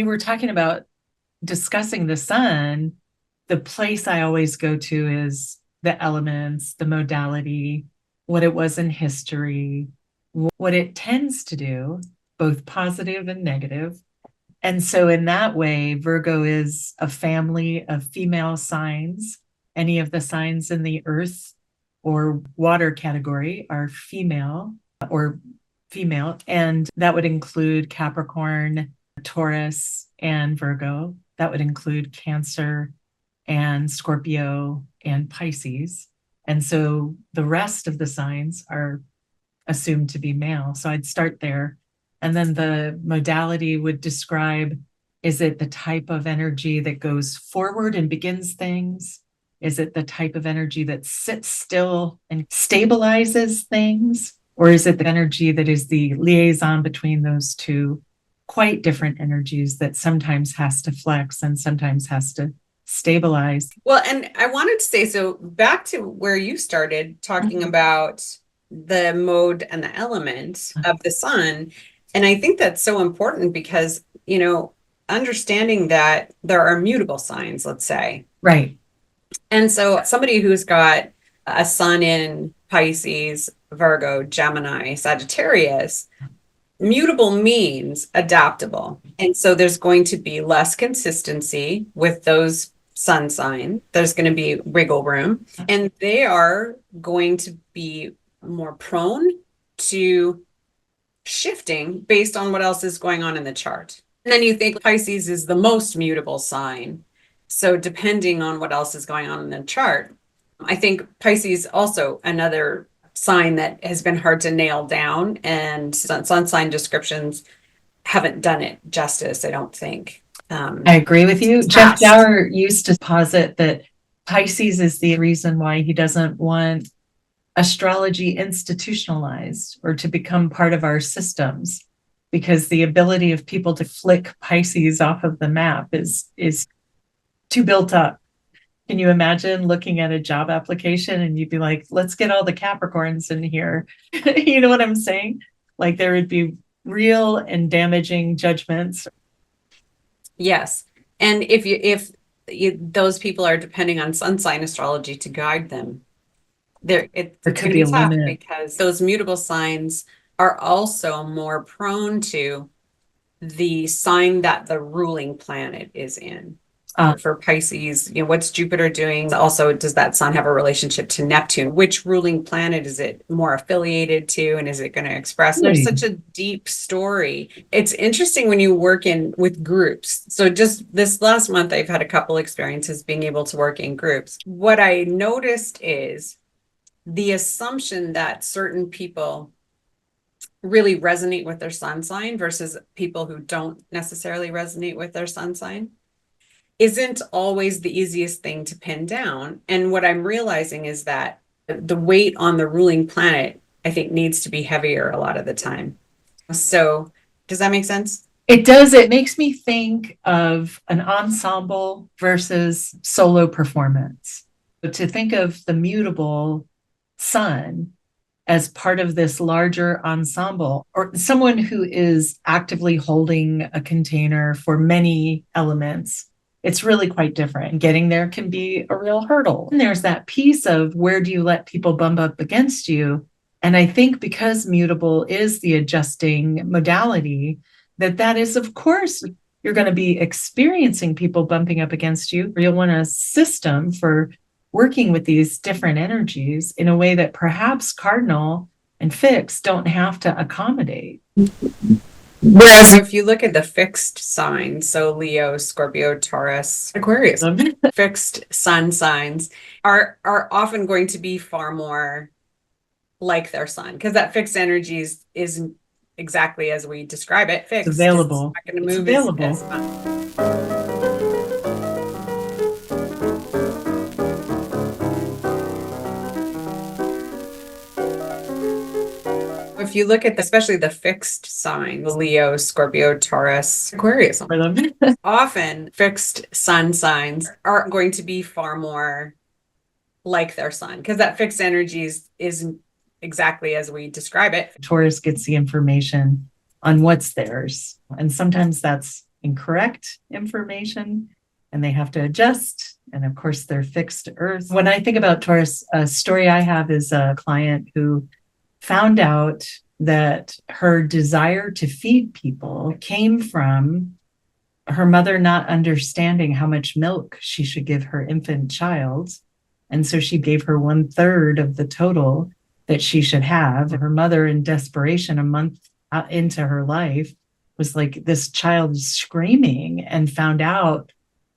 were talking about discussing the sun, the place I always go to is the elements, the modality, what it was in history, what it tends to do, both positive and negative. And so, in that way, Virgo is a family of female signs. Any of the signs in the earth or water category are female or female. And that would include Capricorn, Taurus, and Virgo. That would include Cancer and Scorpio and Pisces. And so the rest of the signs are assumed to be male. So I'd start there. And then the modality would describe, is it the type of energy that goes forward and begins things? Is it the type of energy that sits still and stabilizes things? Or is it the energy that is the liaison between those two quite different energies that sometimes has to flex and sometimes has to stabilize? Well, and I wanted to say, so back to where you started talking about the mode and the element of the sun. And I think that's so important because, understanding that there are mutable signs, let's say. Right. And so somebody who's got a sun in Pisces, Virgo, Gemini, Sagittarius, mutable means adaptable. And so there's going to be less consistency with those sun signs. There's going to be wiggle room, and they are going to be more prone to shifting based on what else is going on in the chart. And then you think Pisces is the most mutable sign. So depending on what else is going on in the chart, I think Pisces also another sign that has been hard to nail down, and sun sign descriptions haven't done it justice, I don't think. I agree with you. Jeff Dower used to posit that Pisces is the reason why he doesn't want astrology institutionalized or to become part of our systems, because the ability of people to flick Pisces off of the map is too built up. Can you imagine looking at a job application and you'd be like, let's get all the Capricorns in here? You know what I'm saying? Like there would be real and damaging judgments. Yes. And if those people are depending on sun sign astrology to guide them, there could be tough because those mutable signs are also more prone to the sign that the ruling planet is in. For Pisces, what's Jupiter doing? Also, does that sun have a relationship to Neptune? Which ruling planet is it more affiliated to? And is it going to express? There's such a deep story. It's interesting when you work with groups. So just this last month, I've had a couple experiences being able to work in groups. What I noticed is the assumption that certain people really resonate with their sun sign versus people who don't necessarily resonate with their sun sign isn't always the easiest thing to pin down. And what I'm realizing is that the weight on the ruling planet, I think, needs to be heavier a lot of the time. So does that make sense? It does. It makes me think of an ensemble versus solo performance. But to think of the mutable sun as part of this larger ensemble, or someone who is actively holding a container for many elements, it's really quite different. Getting there can be a real hurdle. And there's that piece of where do you let people bump up against you? And I think because mutable is the adjusting modality, that is, of course, you're going to be experiencing people bumping up against you. You'll want a system for working with these different energies in a way that perhaps cardinal and fixed don't have to accommodate. Whereas if you look at the fixed signs, so Leo, Scorpio, Taurus, Aquarius, fixed sun signs are often going to be far more like their sun, because that fixed energy is exactly as we describe it. Fixed. It's available. It's not going to move. It's available. If you look at especially the fixed signs, Leo, Scorpio, Taurus, Aquarius, often fixed sun signs are going to be far more like their sun, because that fixed energy is exactly as we describe it. Taurus gets the information on what's theirs. And sometimes that's, incorrect information and they have to adjust. And of course, they're fixed earth. When I think about Taurus, a story I have is a client who found out that her desire to feed people came from her mother not understanding how much milk she should give her infant child. And so she gave her 1/3 of the total that she should have. Her mother, in desperation, a month into her life, was like, this child is screaming, and found out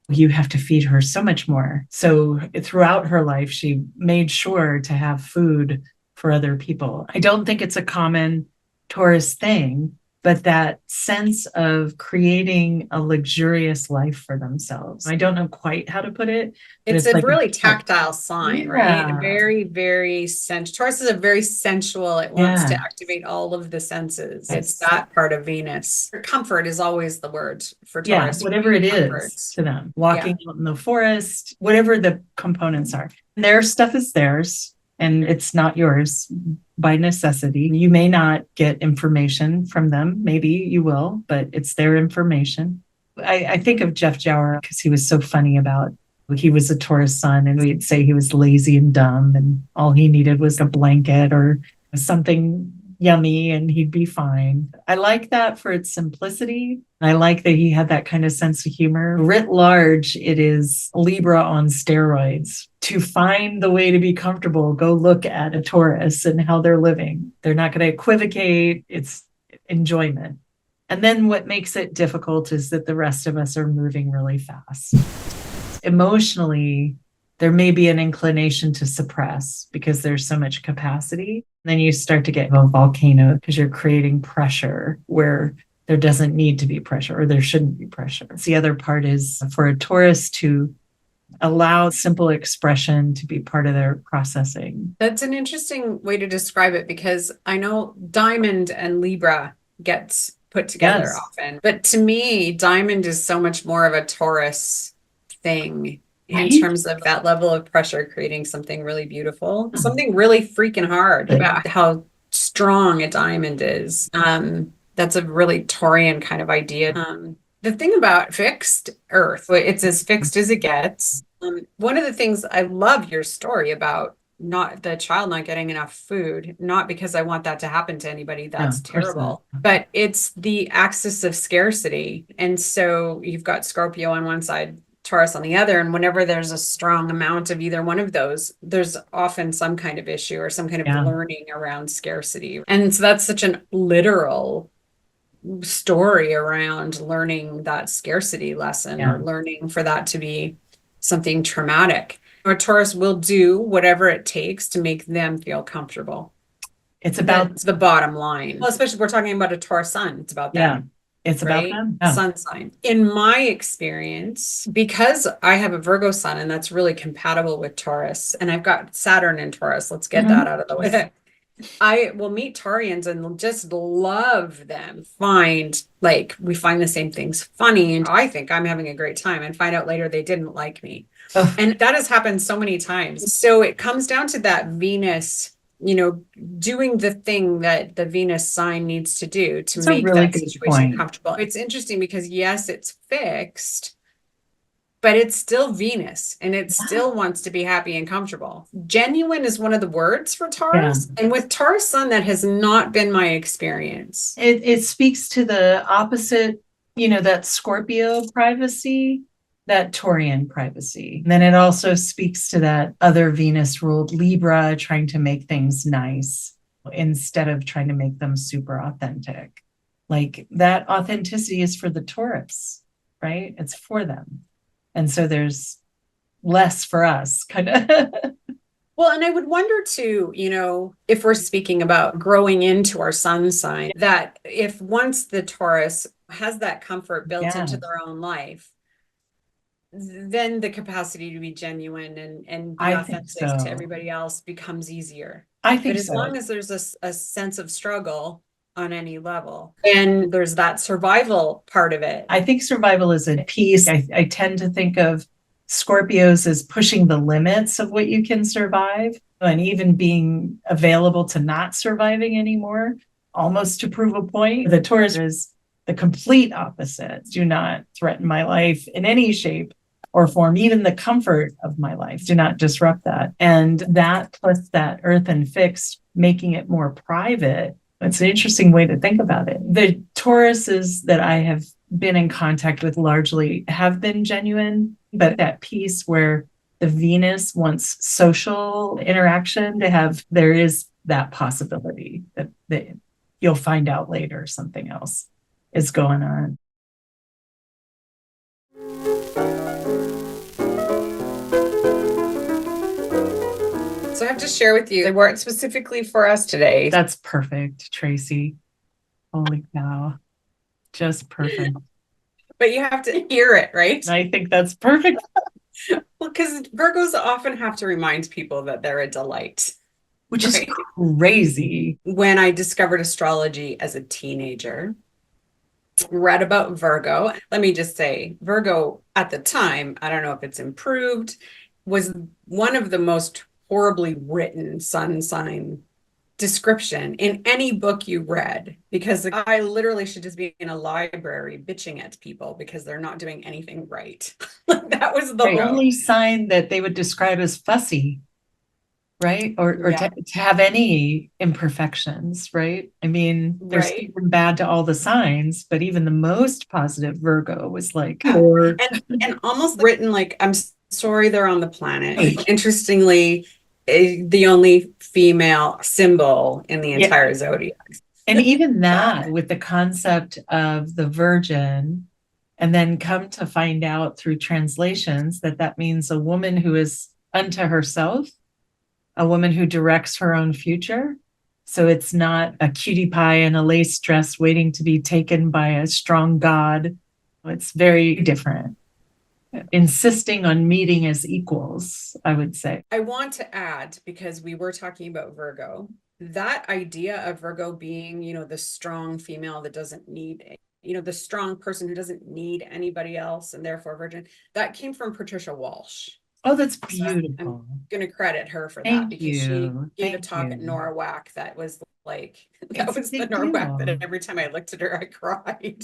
you have to feed her so much more. So throughout her life, she made sure to have food for other people. I don't think it's a common Taurus thing, but that sense of creating a luxurious life for themselves. I don't know quite how to put it. It's a like really tactile sign, right? Very, very sensual. Taurus is a very sensual. It wants to activate all of the senses. It's that part of Venus. Comfort is always the word for Taurus. Whatever it is to them. Walking out in the forest, whatever the components are. Their stuff is theirs, and it's not yours by necessity. You may not get information from them. Maybe you will, but it's their information. I think of Jeff Jower because he was so funny about, he was a Taurus sun, and we'd say he was lazy and dumb, and all he needed was a blanket or something yummy and he'd be fine. I like that for its simplicity. I like that he had that kind of sense of humor. Writ large, it is Libra on steroids. To find the way to be comfortable, go look at a Taurus and how they're living. They're not going to equivocate. It's enjoyment. And then what makes it difficult is that the rest of us are moving really fast. Emotionally, there may be an inclination to suppress because there's so much capacity. Then you start to get a volcano because you're creating pressure where there doesn't need to be pressure, or there shouldn't be pressure. The other part is for a Taurus to allow simple expression to be part of their processing. That's an interesting way to describe it, because I know Diamond and Libra gets put together often. But to me, Diamond is so much more of a Taurus thing. Right? In terms of that level of pressure, creating something really beautiful, something really freaking hard about how strong a diamond is. That's a really Taurian kind of idea. The thing about fixed earth, it's as fixed as it gets. One of the things I love your story about not the child not getting enough food, not because I want that to happen to anybody, that's terrible, but it's the axis of scarcity. And so you've got Scorpio on one side, Taurus on the other, and whenever there's a strong amount of either one of those, there's often some kind of issue or some kind of learning around scarcity. And so that's such a literal story around learning that scarcity lesson, or learning for that to be something traumatic. Or Taurus will do whatever it takes to make them feel comfortable. It's about the bottom line. Well, especially if we're talking about a Taurus sun, it's about them. It's about them. Sun sign. In my experience, because I have a Virgo sun, and that's really compatible with Taurus, and I've got Saturn in Taurus, let's get that out of the way. I will meet Taurians and just love them. We find the same things funny, and I think I'm having a great time, and find out later they didn't like me. And that has happened so many times. So it comes down to that Venus, doing the thing that the Venus sign needs to do to make that situation comfortable. It's interesting because yes, it's fixed, but it's still Venus, and it still wants to be happy and comfortable. Genuine is one of the words for Taurus. And with Taurus sun, that has not been my experience. It speaks to the opposite, that Scorpio privacy, that Taurian privacy. And then it also speaks to that other Venus ruled Libra, trying to make things nice instead of trying to make them super authentic. Like that authenticity is for the Taurus, right? It's for them. And so there's less for us, kind of. Well, and I would wonder too, if we're speaking about growing into our sun sign, that if once the Taurus has that comfort built into their own life, then the capacity to be genuine and be authentic to everybody else becomes easier. I think But as long as there's a sense of struggle on any level, and there's that survival part of it. I think survival is a piece. I tend to think of Scorpios as pushing the limits of what you can survive, and even being available to not surviving anymore, almost to prove a point. The Taurus is the complete opposite. Do not threaten my life in any shape or form, even the comfort of my life. Do not disrupt that. And that plus that earth and fixed, making it more private. It's an interesting way to think about it. The Tauruses that I have been in contact with largely have been genuine, but that piece where the Venus wants social interaction to have, there is that possibility that you'll find out later something else is going on. So I have to share with you, they weren't specifically for us today. That's perfect, Tracy. Holy cow. Just perfect. But you have to hear it, right? I think that's perfect. Well, because Virgos often have to remind people that they're a delight. Which is crazy. When I discovered astrology as a teenager, read about Virgo. Let me just say, Virgo at the time, I don't know if it's improved, was one of the most horribly written sun sign description in any book you read, because I literally should just be in a library bitching at people because they're not doing anything right. That was the only sign that they would describe as fussy, right? Or to have any imperfections, right? I mean, there's even bad to all the signs, but even the most positive Virgo was like, and almost written like, I'm sorry they're on the planet. Interestingly, the only female symbol in the entire zodiac. And even that with the concept of the Virgin, and then come to find out through translations that that means a woman who is unto herself, a woman who directs her own future. So it's not a cutie pie in a lace dress waiting to be taken by a strong god. It's very different. Insisting on meeting as equals, I would say. I want to add, because we were talking about Virgo, that idea of Virgo being, the strong female that doesn't need, the strong person who doesn't need anybody else and therefore virgin, that came from Patricia Walsh. Oh, that's beautiful. So I'm going to credit her for that because she gave a talk at NORWAC that was like, that was the NORWAC that every time I looked at her, I cried.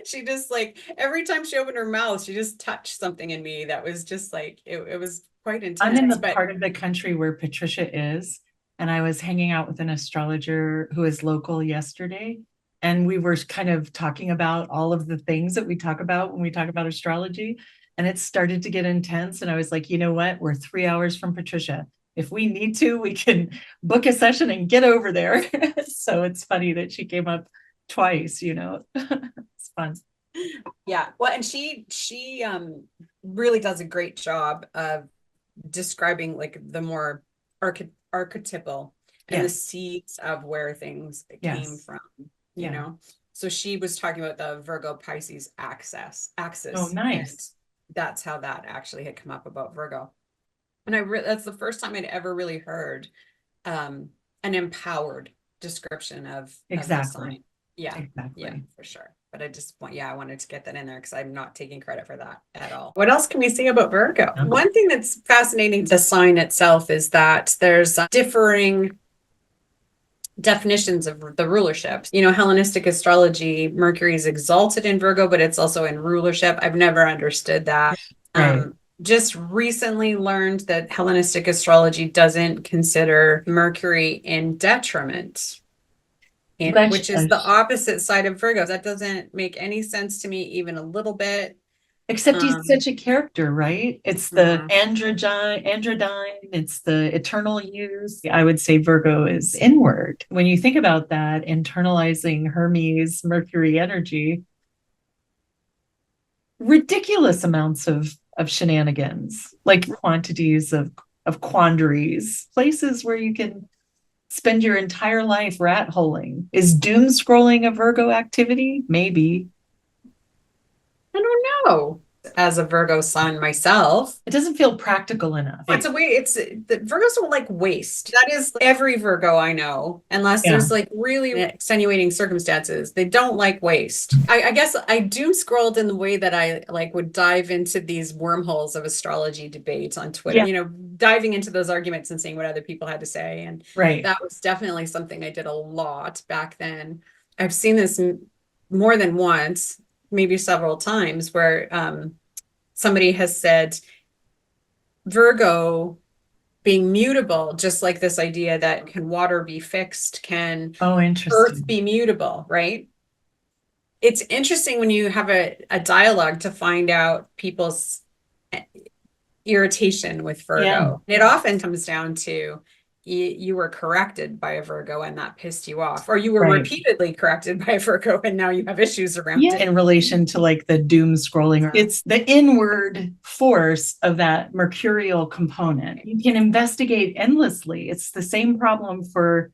She just like, every time she opened her mouth, she just touched something in me that was just like, it was quite intense. I'm in the part of the country where Patricia is, and I was hanging out with an astrologer who is local yesterday. And we were kind of talking about all of the things that we talk about when we talk about astrology. And it started to get intense. And I was like, you know what? We're 3 hours from Patricia. If we need to, we can book a session and get over there. So it's funny that she came up twice, It's fun. Yeah. Well, and she really does a great job of describing like the more archetypal and the seeds of where things came from, you know. So she was talking about the Virgo Pisces axis. Oh, nice. That's how that actually had come up about Virgo. And that's the first time I'd ever really heard an empowered description of the sign. Yeah, exactly. Yeah, for sure. But I wanted to get that in there because I'm not taking credit for that at all. What else can we say about Virgo? One thing that's fascinating to the sign itself is that there's differing definitions of the rulership. Hellenistic astrology, Mercury is exalted in Virgo, but it's also in rulership. I've never understood that. Just recently learned that Hellenistic astrology doesn't consider Mercury in detriment, which is the opposite side of Virgo. That doesn't make any sense to me, even a little bit. Except he's such a character, right? It's the androgyne, it's the eternal use. I would say Virgo is inward. When you think about that, internalizing Hermes, Mercury energy, ridiculous amounts of shenanigans, like quantities of quandaries, places where you can spend your entire life rat holing. Is doom scrolling a Virgo activity? Maybe. I don't know. As a Virgo sun myself, it doesn't feel practical enough. It's the Virgos don't like waste. That is every Virgo I know, unless there's like really extenuating circumstances. They don't like waste. I guess I doom scrolled in the way that I like would dive into these wormholes of astrology debates on Twitter, diving into those arguments and seeing what other people had to say. And that was definitely something I did a lot back then. I've seen this more than once, maybe several times, where somebody has said Virgo being mutable, just like this idea that can water be fixed, can Oh, earth interesting. be mutable, right? It's interesting when you have a dialogue to find out people's irritation with Yeah, Virgo. It often comes down to you were corrected by a Virgo and that pissed you off, or you were right. repeatedly corrected by a Virgo and now you have issues around Yeah, it. in relation to like the doom scrolling, it's the inward force of that mercurial component. You can investigate endlessly. It's the same problem for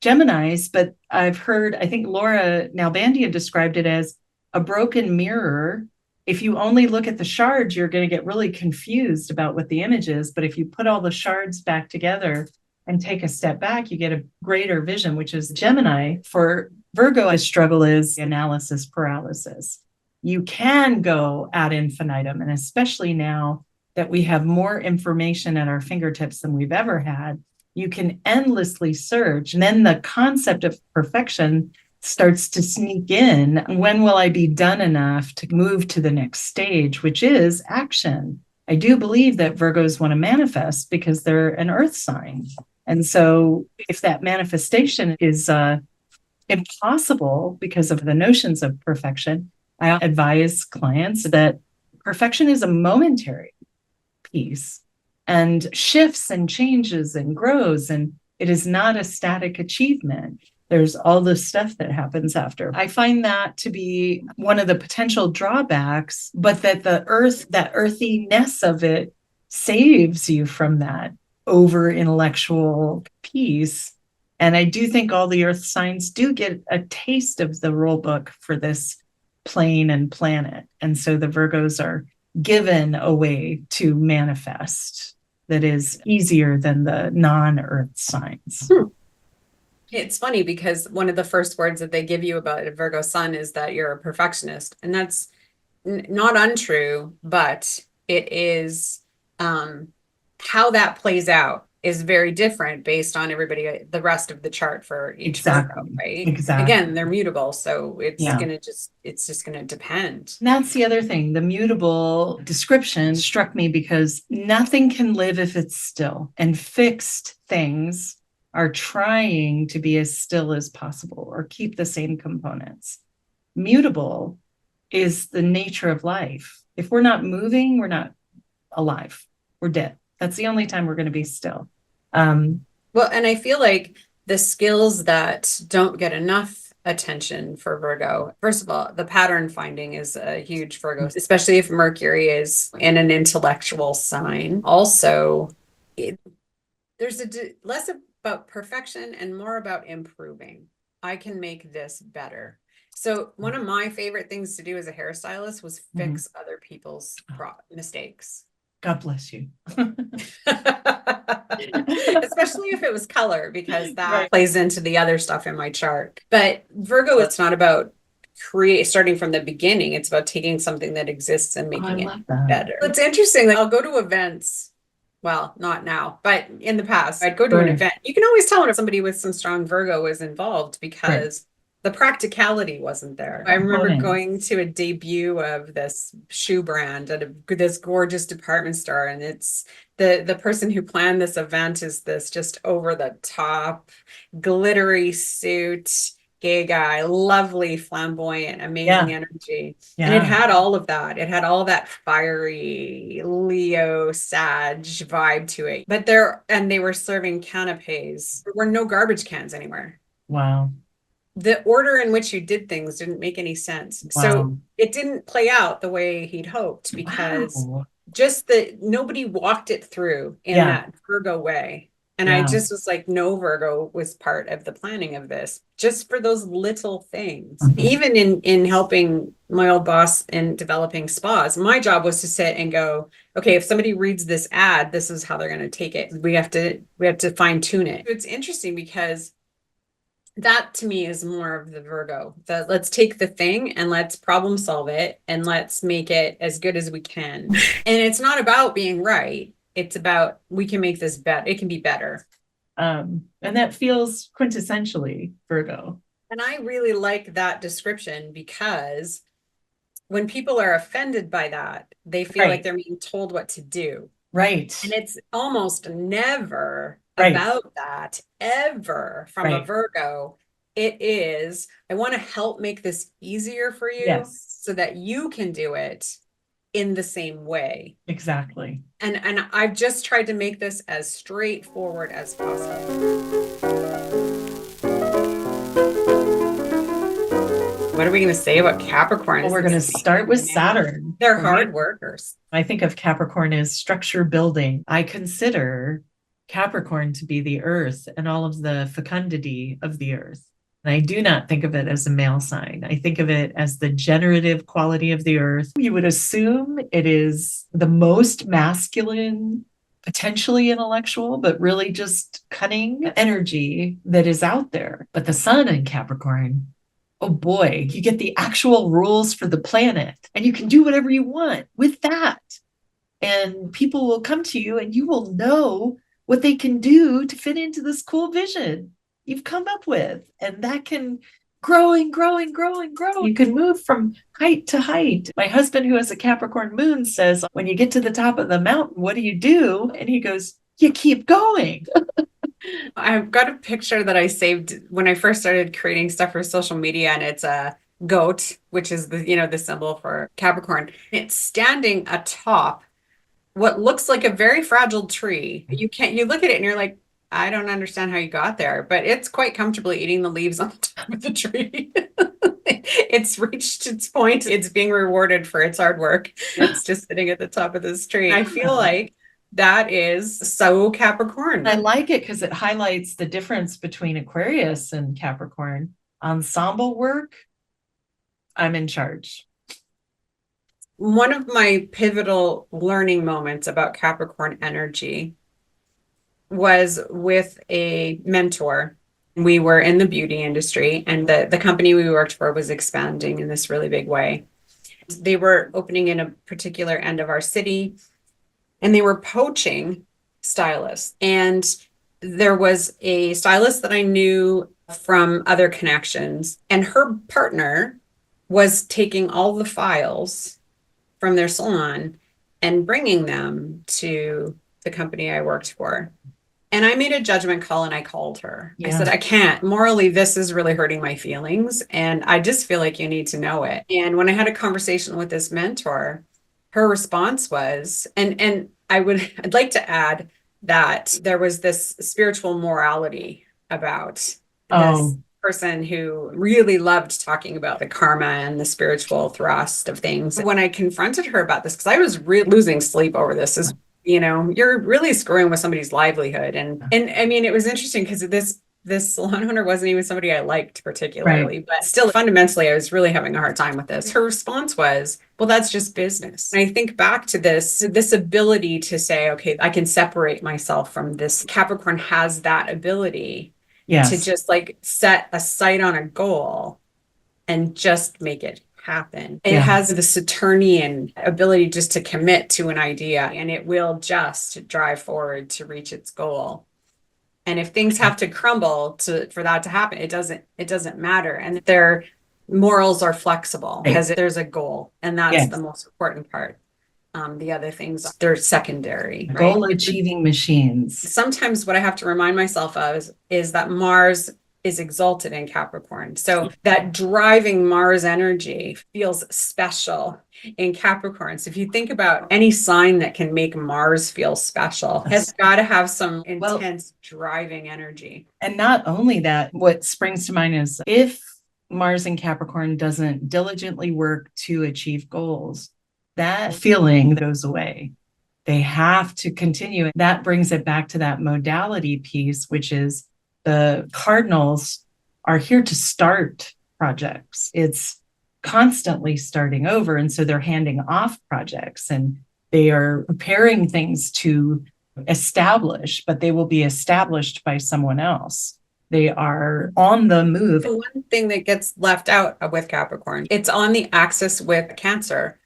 Geminis, but I've heard, I think Laura Nalbandian described it as a broken mirror. If you only look at the shards, you're going to get really confused about what the image is. But if you put all the shards back together and take a step back, you get a greater vision, which is Gemini. For Virgo, a struggle is analysis paralysis. You can go ad infinitum, and especially now that we have more information at our fingertips than we've ever had, you can endlessly search. And then the concept of perfection starts to sneak in. When will I be done enough to move to the next stage, which is action? I do believe that Virgos want to manifest because they're an earth sign. And so if that manifestation is impossible because of the notions of perfection, I advise clients that perfection is a momentary piece and shifts and changes and grows, and it is not a static achievement. There's all this stuff that happens after. I find that to be one of the potential drawbacks, but that that earthiness of it saves you from that over intellectual piece. And I do think all the earth signs do get a taste of the rule book for this plane and planet. And so the Virgos are given a way to manifest that is easier than the non-earth signs. It's funny because one of the first words that they give you about a Virgo sun is that you're a perfectionist. And that's not untrue, but it is how that plays out is very different based on everybody, the rest of the chart for each Virgo, right? Exactly. Again, they're mutable, so it's just gonna depend. And that's the other thing. The mutable description struck me because nothing can live if it's still, and fixed things are trying to be as still as possible or keep the same components. Mutable is the nature of life. If we're not moving, we're not alive. We're dead. That's the only time we're going to be still. Well, and I feel like the skills that don't get enough attention for Virgo, first of all, the pattern finding is a huge Virgo, especially if Mercury is in an intellectual sign. Also, there's less about perfection and more about improving. I can make this better. So one of my favorite things to do as a hairstylist was fix other people's mistakes. God bless you. Especially if it was color, because that plays into the other stuff in my chart. But Virgo, it's not about starting from the beginning. It's about taking something that exists and making it better. It's interesting. I'll go to events. Well, not now, but in the past, I'd go to an event. You can always tell when somebody with some strong Virgo was involved because the practicality wasn't there. I remember going to a debut of this shoe brand at this gorgeous department store, and it's the person who planned this event is this just over the top, glittery suit, gay guy, lovely, flamboyant, amazing energy. And it had all of that. It had all that fiery Leo Sag vibe to it. But they were serving canapes. There were no garbage cans anywhere. Wow. The order in which you did things didn't make any sense. Wow. So it didn't play out the way he'd hoped because just that nobody walked it through in that Virgo way. And I just was like, no, Virgo was part of the planning of this, just for those little things. Even in helping my old boss in developing spas, my job was to sit and go, okay, if somebody reads this ad, this is how they're going to take it. We have to fine tune it. It's interesting because that to me is more of the Virgo. Let's take the thing and let's problem solve it and let's make it as good as we can. And it's not about being right. It's about, we can make this better. It can be better. And that feels quintessentially Virgo. And I really like that description because when people are offended by that, they feel like Right. they're being told what to do. Right. And it's almost never Right. about that, ever from a Right. Virgo. It is, I want to help make this easier for you Yes. so that you can do it in the same way. Exactly. And I've just tried to make this as straightforward as possible. What are we going to say about Capricorn? Well, we're going to start with Saturn. They're hard workers. I think of Capricorn as structure building. I consider Capricorn to be the earth and all of the fecundity of the earth. And I do not think of it as a male sign. I think of it as the generative quality of the earth. You would assume it is the most masculine, potentially intellectual, but really just cunning energy that is out there. But the sun in Capricorn, oh boy, you get the actual rules for the planet and you can do whatever you want with that. And people will come to you and you will know what they can do to fit into this cool vision you've come up with. And that can grow and grow and grow and grow. You can move from height to height. My husband, who has a Capricorn moon, says, when you get to the top of the mountain, what do? And he goes, you keep going. I've got a picture that I saved when I first started creating stuff for social media, and it's a goat, which is the symbol for Capricorn. It's standing atop what looks like a very fragile tree. You look at it and you're like, I don't understand how you got there, but it's quite comfortably eating the leaves on top of the tree. It's reached its point. It's being rewarded for its hard work. It's just sitting at the top of this tree. I feel like that is so Capricorn. I like it because it highlights the difference between Aquarius and Capricorn. Ensemble work, I'm in charge. One of my pivotal learning moments about Capricorn energy was with a mentor. We were in the beauty industry, and the company we worked for was expanding in this really big way. They were opening in a particular end of our city, and they were poaching stylists. And there was a stylist that I knew from other connections, and her partner was taking all the files from their salon and bringing them to the company I worked for. And I made a judgment call and I called her. Yeah. I said, I can't. Morally, this is really hurting my feelings. And I just feel like you need to know it. And when I had a conversation with this mentor, her response was, and I'd like to add that there was this spiritual morality about this person who really loved talking about the karma and the spiritual thrust of things. When I confronted her about this, because I was losing sleep over this, is you're really screwing with somebody's livelihood. And I mean, it was interesting because this salon owner wasn't even somebody I liked particularly, right. But still fundamentally, I was really having a hard time with this. Her response was, well, that's just business. And I think back to this ability to say, okay, I can separate myself from this. Capricorn has that ability. Yes. To just like set a sight on a goal and just make it happen. It has the Saturnian ability just to commit to an idea, and it will just drive forward to reach its goal. And if things have to crumble for that to happen, it doesn't matter. And their morals are flexible because there's a goal, and that's the most important part. The other things, they're secondary. Goal achieving machines. Sometimes what I have to remind myself of is that Mars is exalted in Capricorn. So that driving Mars energy feels special in Capricorn. So if you think about any sign that can make Mars feel special, it's got to have some intense driving energy. And not only that, what springs to mind is if Mars in Capricorn doesn't diligently work to achieve goals, that feeling goes away. They have to continue. That brings it back to that modality piece, which is the cardinals are here to start projects. It's constantly starting over. And so they're handing off projects and they are preparing things to establish, but they will be established by someone else. They are on the move. The one thing that gets left out with Capricorn, it's on the axis with Cancer.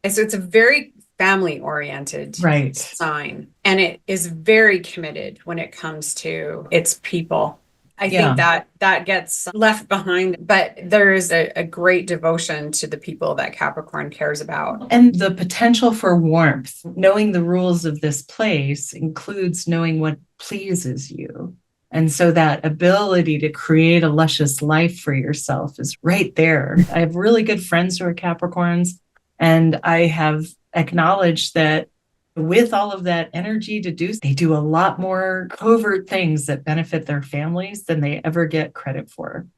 And so it's a very family-oriented sign. And it is very committed when it comes to its people. I think that gets left behind, but there is a great devotion to the people that Capricorn cares about. And the potential for warmth, knowing the rules of this place includes knowing what pleases you. And so that ability to create a luscious life for yourself is right there. I have really good friends who are Capricorns, and I have acknowledged that with all of that energy to do, they do a lot more covert things that benefit their families than they ever get credit for.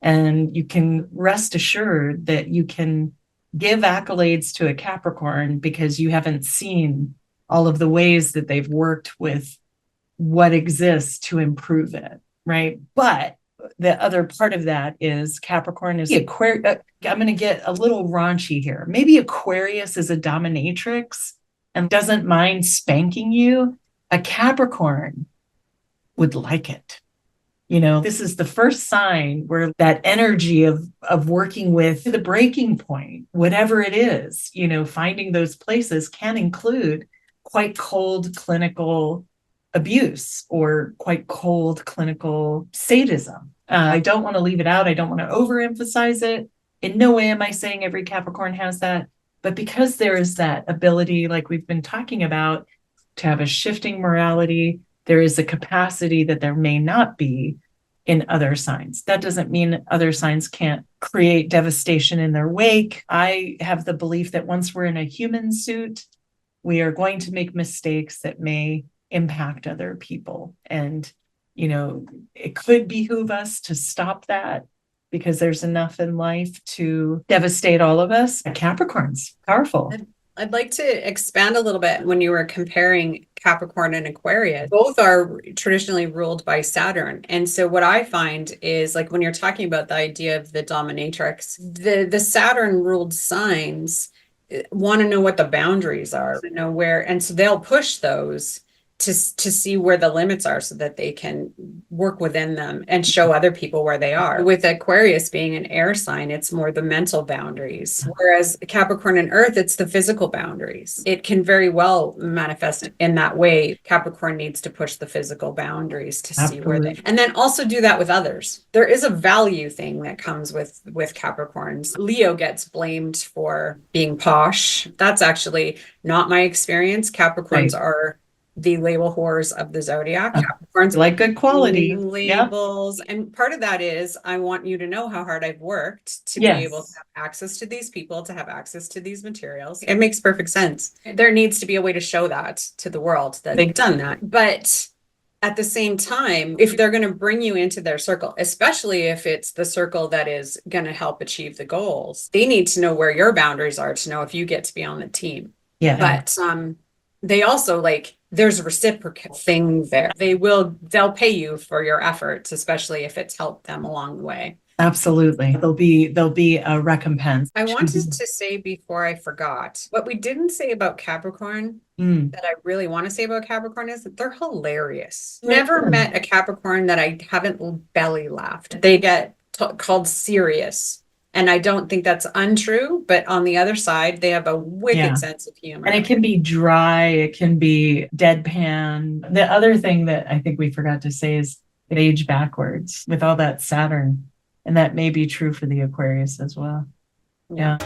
And you can rest assured that you can give accolades to a Capricorn because you haven't seen all of the ways that they've worked with what exists to improve it, right? But the other part of that is Capricorn is Aquarius. I'm going to get a little raunchy here. Maybe Aquarius is a dominatrix and doesn't mind spanking you. A Capricorn would like it. You know, this is the first sign where that energy of working with the breaking point, whatever it is, you know, finding those places can include quite cold clinical abuse or quite cold clinical sadism. I don't want to leave it out. I don't want to overemphasize it. In no way am I saying every Capricorn has that. But because there is that ability, like we've been talking about, to have a shifting morality, there is a capacity that there may not be in other signs. That doesn't mean other signs can't create devastation in their wake. I have the belief that once we're in a human suit, we are going to make mistakes that may impact other people. And, you know, it could behoove us to stop that because there's enough in life to devastate all of us. Capricorn's powerful. I'd like to expand a little bit when you were comparing Capricorn and Aquarius. Both are traditionally ruled by Saturn. And so what I find is, like, when you're talking about the idea of the dominatrix, the Saturn ruled signs want to know what the boundaries are, know where, and so they'll push those to see where the limits are so that they can work within them and show other people where they are. With Aquarius being an air sign, it's more the mental boundaries. Whereas Capricorn and Earth, it's the physical boundaries. It can very well manifest in that way. Capricorn needs to push the physical boundaries to see where they, and then also do that with others. There is a value thing that comes with Capricorns. Leo gets blamed for being posh. That's actually not my experience. Capricorns are the label whores of the Zodiac. Capricorns like good quality labels. And part of that is, I want you to know how hard I've worked to be able to have access to these people, to have access to these materials. It makes perfect sense. There needs to be a way to show that to the world that they've done that. But at the same time, if they're going to bring you into their circle, especially if it's the circle that is going to help achieve the goals, they need to know where your boundaries are to know if you get to be on the team. But they also, like, there's a reciprocal thing there. They'll pay you for your efforts, especially if it's helped them along the way. Absolutely. There'll be a recompense. I wanted to say before I forgot, what we didn't say about Capricorn that I really want to say about Capricorn is that they're hilarious. Never met a Capricorn that I haven't belly laughed. They get called serious. And I don't think that's untrue, but on the other side, they have a wicked sense of humor. And it can be dry, it can be deadpan. The other thing that I think we forgot to say is it age backwards with all that Saturn. And that may be true for the Aquarius as well. Yeah.